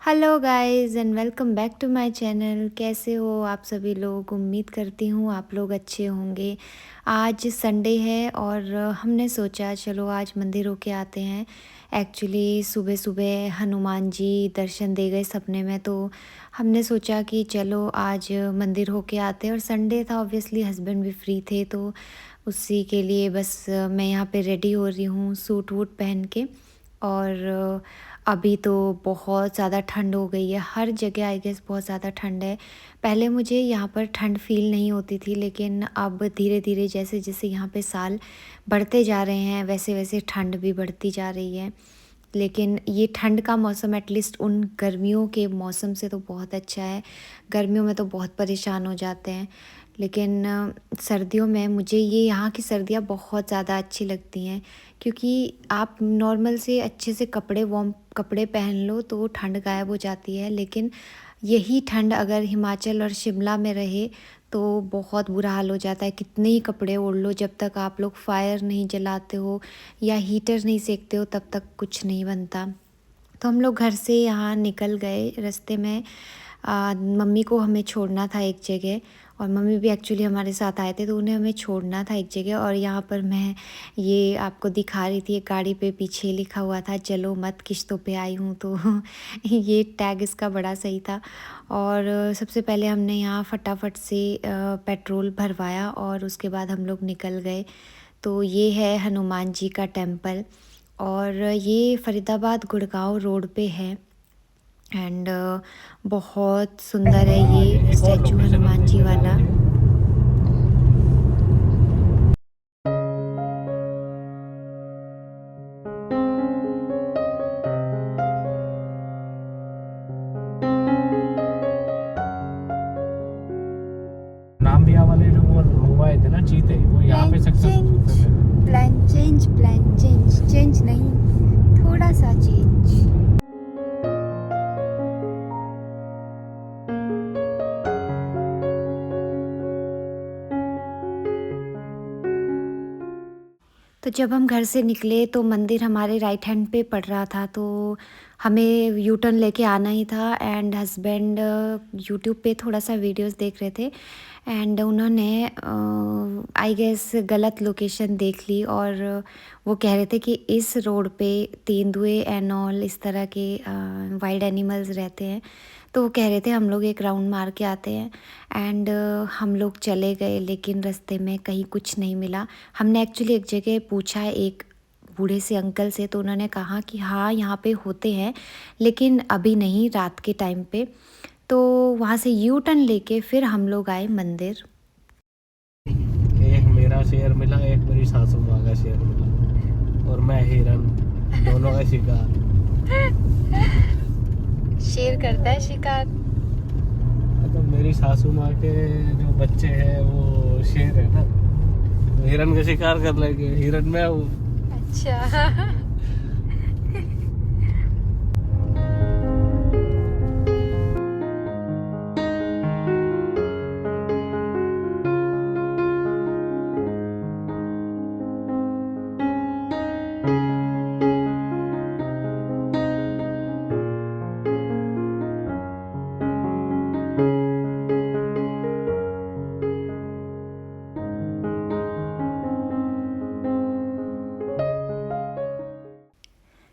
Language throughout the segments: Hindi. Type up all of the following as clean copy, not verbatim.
Hello guys and welcome back to my channel. कैसे हो आप सभी लोग? उम्मीद करती हूँ आप लोग अच्छे होंगे। आज संडे है और हमने सोचा चलो आज मंदिर होके आते हैं। एक्चुअली सुबह सुबह हनुमान जी दर्शन दे गए सपने में, तो हमने सोचा कि चलो आज मंदिर होके आते हैं। और संडे था, ऑब्वियसली हस्बैंड भी फ्री थे, तो उसी के लिए बस मैं यहाँ पे रेडी हो रही हूँ सूट वूट पहन के। और अभी तो बहुत ज़्यादा ठंड हो गई है, हर जगह आई गेस बहुत ज़्यादा ठंड है। पहले मुझे यहाँ पर ठंड फ़ील नहीं होती थी, लेकिन अब धीरे धीरे जैसे जैसे यहाँ पे साल बढ़ते जा रहे हैं वैसे वैसे ठंड भी बढ़ती जा रही है। लेकिन ये ठंड का मौसम एटलीस्ट उन गर्मियों के मौसम से तो बहुत अच्छा है। गर्मियों में तो बहुत परेशान हो जाते हैं, लेकिन सर्दियों में मुझे ये यहाँ की सर्दियाँ बहुत ज़्यादा अच्छी लगती हैं। क्योंकि आप नॉर्मल से अच्छे से कपड़े वार्म कपड़े पहन लो तो ठंड गायब हो जाती है, लेकिन यही ठंड अगर हिमाचल और शिमला में रहे तो बहुत बुरा हाल हो जाता है। कितने ही कपड़े ओढ़ लो, जब तक आप लोग फायर नहीं जलाते हो या हीटर नहीं सेकते हो तब तक कुछ नहीं बनता। तो हम लोग घर से यहाँ निकल गए। रास्ते में मम्मी को हमें छोड़ना था एक जगह, और मम्मी भी एक्चुअली हमारे साथ आए थे, तो उन्हें हमें छोड़ना था एक जगह। और यहाँ पर मैं ये आपको दिखा रही थी, एक गाड़ी पे पीछे लिखा हुआ था जलो मत किश्तों पे आई हूँ, तो ये टैग इसका बड़ा सही था। और सबसे पहले हमने यहाँ फटाफट से पेट्रोल भरवाया और उसके बाद हम लोग निकल गए। तो ये है हनुमान जी का टेम्पल, और ये फरीदाबाद गुड़गांव रोड पे है। एंड बहुत सुंदर है ये एक और स्टैचू लोकेशन हम हनुमान जी देखने जा वाला। रहे हैं। नामबिया वाले जो वो मंगवाए थे ना चीते, वो यहाँ पे plan change, success. Plan change, change नहीं, थोड़ा सा चेंज। तो जब हम घर से निकले तो मंदिर हमारे राइट हैंड पे पड़ रहा था, तो हमें यू टर्न लेके आना ही था। एंड हस्बैंड यूट्यूब पे थोड़ा सा वीडियोस देख रहे थे, एंड उन्होंने आई गेस गलत लोकेशन देख ली। और वो कह रहे थे कि इस रोड पे तेंदुए एंड ऑल इस तरह के वाइल्ड एनिमल्स रहते हैं। तो वो कह रहे थे हम लोग एक राउंड मार के आते हैं। एंड हम लोग चले गए, लेकिन रास्ते में कहीं कुछ नहीं मिला। हमने एक्चुअली एक जगह पूछा एक बूढ़े से अंकल से, तो उन्होंने कहा कि हाँ यहाँ पे होते हैं, लेकिन अभी नहीं, रात के टाइम पे। तो वहाँ से यू टर्न लेके फिर हम लोग आए मंदिर। एक मेरा शेयर मिला, एक मेरी सासू माँ का शेयर मिला, और मैं हिरन दोनों का शिकार। शेर करता है शिकार। तो मेरी सासू माँ के जो बच्चे हैं वो शेर है ना, तो हिरन का शिकार कर लेंगे, हिरन मैं हूँ। अच्छा।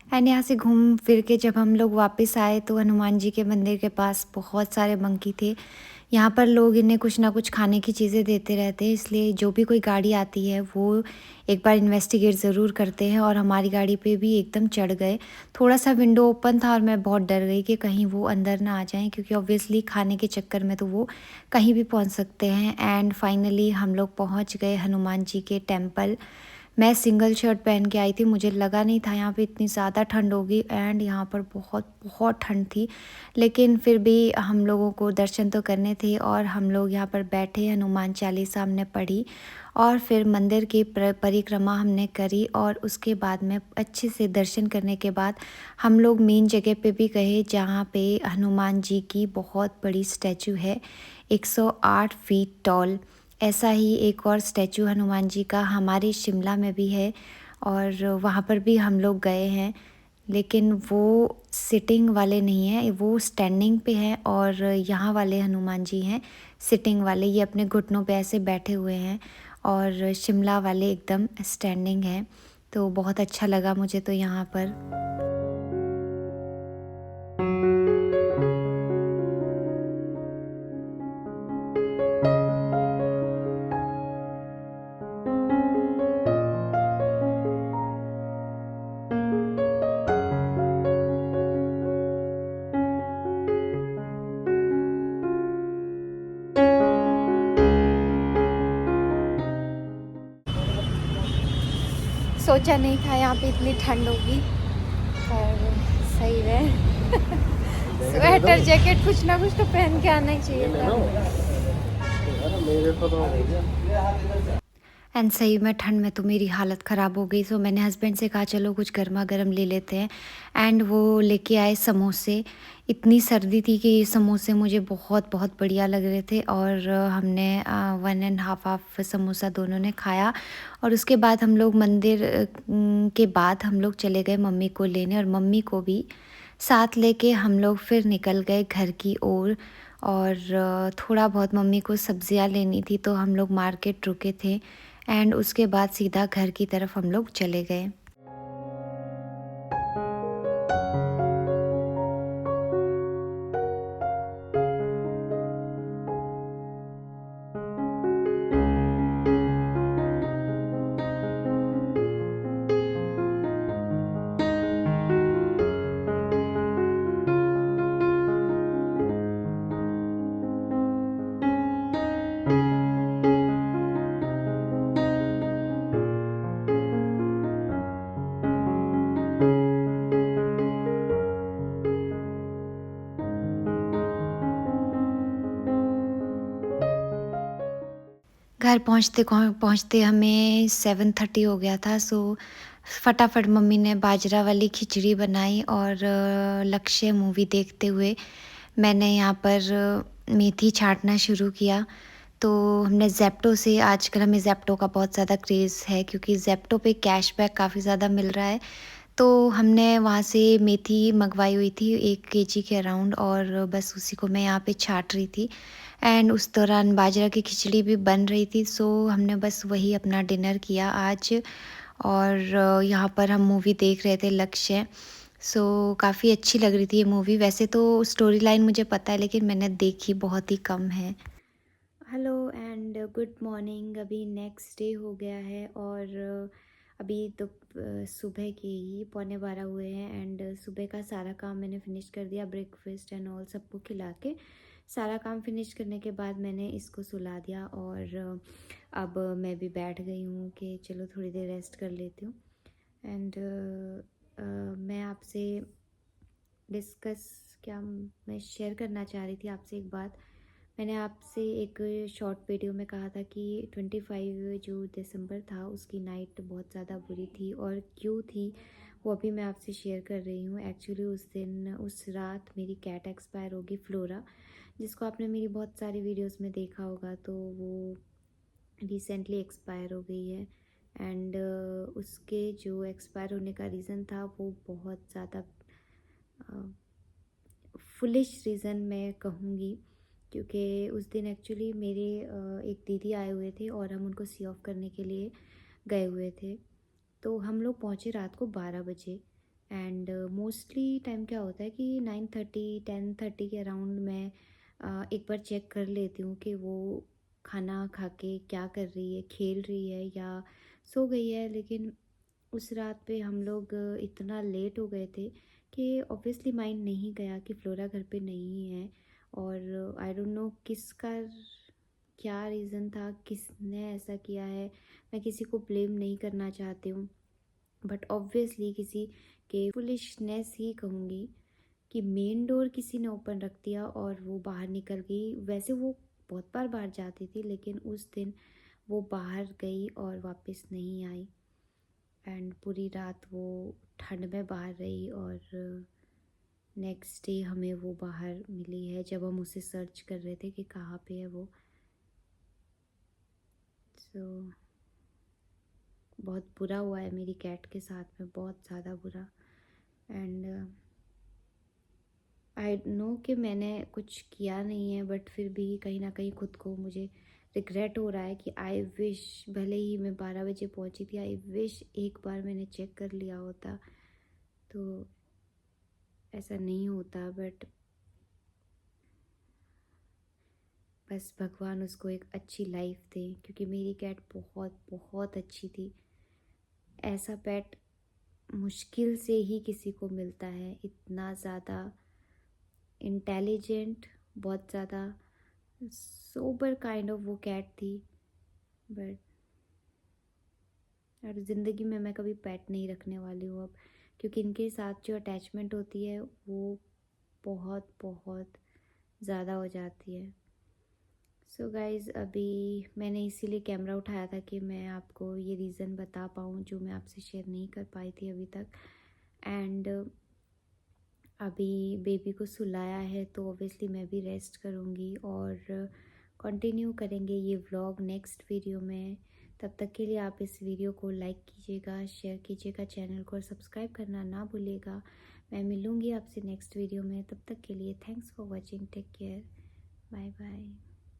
एंड यहाँ से घूम फिर के जब हम लोग वापस आए तो हनुमान जी के मंदिर के पास बहुत सारे मंकी थे। यहाँ पर लोग इन्हें कुछ ना कुछ खाने की चीज़ें देते रहते हैं, इसलिए जो भी कोई गाड़ी आती है वो एक बार इन्वेस्टिगेट ज़रूर करते हैं। और हमारी गाड़ी पे भी एकदम चढ़ गए। थोड़ा सा विंडो ओपन था और मैं बहुत डर गई कि कहीं वो अंदर ना आ जाएं, क्योंकि ऑब्वियसली खाने के चक्कर में तो वो कहीं भी पहुँच सकते हैं। एंड फाइनली हम लोग पहुँच गए हनुमान जी के टेम्पल। मैं सिंगल शर्ट पहन के आई थी, मुझे लगा नहीं था यहाँ पे इतनी ज़्यादा ठंड होगी, एंड यहाँ पर बहुत बहुत ठंड थी। लेकिन फिर भी हम लोगों को दर्शन तो करने थे, और हम लोग यहाँ पर बैठे, हनुमान चालीसा हमने पढ़ी, और फिर मंदिर की परिक्रमा हमने करी। और उसके बाद में अच्छे से दर्शन करने के बाद हम लोग मेन जगह पे भी गए, जहाँ पे हनुमान जी की बहुत बड़ी स्टैचू है, 108 फीट टॉल। ऐसा ही एक और स्टैचू हनुमान जी का हमारे शिमला में भी है, और वहाँ पर भी हम लोग गए हैं। लेकिन वो सिटिंग वाले नहीं हैं, वो स्टैंडिंग पे हैं। और यहाँ वाले हनुमान जी हैं सिटिंग वाले, ये अपने घुटनों पे ऐसे बैठे हुए हैं। और शिमला वाले एकदम स्टैंडिंग हैं। तो बहुत अच्छा लगा मुझे तो यहाँ पर। सोचा नहीं था यहाँ पे इतनी ठंड होगी, पर सही है। स्वेटर जैकेट कुछ ना कुछ तो पहन के आना ही चाहिए था। एंड सही में ठंड में तो मेरी हालत ख़राब हो गई। सो मैंने हस्बैंड से कहा चलो कुछ गर्मा गर्म ले लेते हैं। एंड वो लेके आए समोसे। इतनी सर्दी थी कि ये समोसे मुझे बहुत बहुत बढ़िया लग रहे थे। और हमने 1.5 समोसा दोनों ने खाया। और उसके बाद हम लोग मंदिर के बाद हम लोग चले गए मम्मी को लेने, और मम्मी को भी साथ लेके हम लोग फिर निकल गए घर की ओर। और थोड़ा बहुत मम्मी को सब्जियां लेनी थी तो हम लोग मार्केट रुके थे। एंड उसके बाद सीधा घर की तरफ हम लोग चले गए। घर पहुँचते पहुँचते हमें 7:30 हो गया था। सो फटाफट मम्मी ने बाजरा वाली खिचड़ी बनाई। और लक्ष्य मूवी देखते हुए मैंने यहाँ पर मेथी छाँटना शुरू किया। तो हमने ज़ेप्टो से, आजकल हमें ज़ेप्टो का बहुत ज़्यादा क्रेज़ है क्योंकि ज़ेप्टो पे कैशबैक काफ़ी ज़्यादा मिल रहा है। तो हमने वहाँ से मेथी मंगवाई हुई थी 1 केजी के अराउंड, और बस उसी को मैं यहाँ पे छाँट रही थी। एंड उस दौरान बाजरा की खिचड़ी भी बन रही थी। सो हमने बस वही अपना डिनर किया आज। और यहाँ पर हम मूवी देख रहे थे लक्ष्य। सो काफ़ी अच्छी लग रही थी ये मूवी। वैसे तो स्टोरी लाइन मुझे पता है लेकिन मैंने देखी बहुत ही कम है। Hello and good morning. अभी नेक्स्ट डे हो गया है और अभी तो सुबह के ही 11:15 हुए हैं। एंड सुबह का सारा काम मैंने फिनिश कर दिया, ब्रेकफास्ट एंड ऑल सबको खिला के सारा काम फिनिश करने के बाद मैंने इसको सुला दिया। और अब मैं भी बैठ गई हूँ कि चलो थोड़ी देर रेस्ट कर लेती हूँ। एंड मैं आपसे डिस्कस क्या मैं शेयर करना चाह रही थी आपसे एक बात। मैंने आपसे एक शॉर्ट वीडियो में कहा था कि 25 जो दिसंबर था उसकी नाइट बहुत ज़्यादा बुरी थी, और क्यों थी वो अभी मैं आपसे शेयर कर रही हूँ। एक्चुअली उस दिन उस रात मेरी कैट एक्सपायर होगी, फ्लोरा, जिसको आपने मेरी बहुत सारी वीडियोस में देखा होगा। तो वो रिसेंटली एक्सपायर हो गई है। एंड उसके जो एक्सपायर होने का रीज़न था वो बहुत ज़्यादा फुलिश रीज़न मैं कहूँगी, क्योंकि उस दिन एक्चुअली मेरे एक दीदी आए हुए थे और हम उनको सी ऑफ करने के लिए गए हुए थे। तो हम लोग पहुँचे रात को 12 बजे। एंड मोस्टली टाइम क्या होता है कि 9:30 10:30 के अराउंड मैं एक बार चेक कर लेती हूँ कि वो खाना खा के क्या कर रही है, खेल रही है या सो गई है। लेकिन उस रात पे हम लोग इतना लेट हो गए थे कि ऑब्वियसली माइंड नहीं गया कि फ्लोरा घर पे नहीं है। और आई डोंट नो किसका क्या रीज़न था, किसने ऐसा किया है। मैं किसी को ब्लेम नहीं करना चाहती हूँ, बट ऑब्वियसली किसी के फुलिशनेस ही कहूँगी कि मेन डोर किसी ने ओपन रख दिया और वो बाहर निकल गई। वैसे वो बहुत बार बाहर जाती थी लेकिन उस दिन वो बाहर गई और वापस नहीं आई। एंड पूरी रात वो ठंड में बाहर रही और नेक्स्ट डे हमें वो बाहर मिली है जब हम उसे सर्च कर रहे थे कि कहाँ पे है वो। सो बहुत बुरा हुआ है मेरी कैट के साथ में, बहुत ज़्यादा बुरा। एंड आई नो कि मैंने कुछ किया नहीं है, बट फिर भी कहीं ना कहीं खुद को मुझे रिग्रेट हो रहा है कि आई विश, भले ही मैं 12 बजे पहुंची थी, आई विश एक बार मैंने चेक कर लिया होता तो ऐसा नहीं होता। बट बस भगवान उसको एक अच्छी लाइफ दे, क्योंकि मेरी कैट बहुत बहुत अच्छी थी। ऐसा पेट मुश्किल से ही किसी को मिलता है, इतना ज़्यादा इंटेलिजेंट, बहुत ज़्यादा सोबर काइंड ऑफ वो कैट थी। बट और ज़िंदगी में मैं कभी पेट नहीं रखने वाली हूँ अब, क्योंकि इनके साथ जो अटैचमेंट होती है वो बहुत बहुत ज़्यादा हो जाती है। सो गाइज़, अभी मैंने इसीलिए कैमरा उठाया था कि मैं आपको ये रीज़न बता पाऊँ जो मैं आपसे शेयर नहीं कर पाई थी अभी तक। एंड अभी बेबी को सुलाया है तो ऑब्वियसली मैं भी रेस्ट करूँगी और कंटिन्यू करेंगे ये व्लॉग नेक्स्ट वीडियो में। तब तक के लिए आप इस वीडियो को लाइक कीजिएगा, शेयर कीजिएगा चैनल को, और सब्सक्राइब करना ना भूलिएगा। मैं मिलूँगी आपसे नेक्स्ट वीडियो में, तब तक के लिए thanks for watching, take care, bye bye.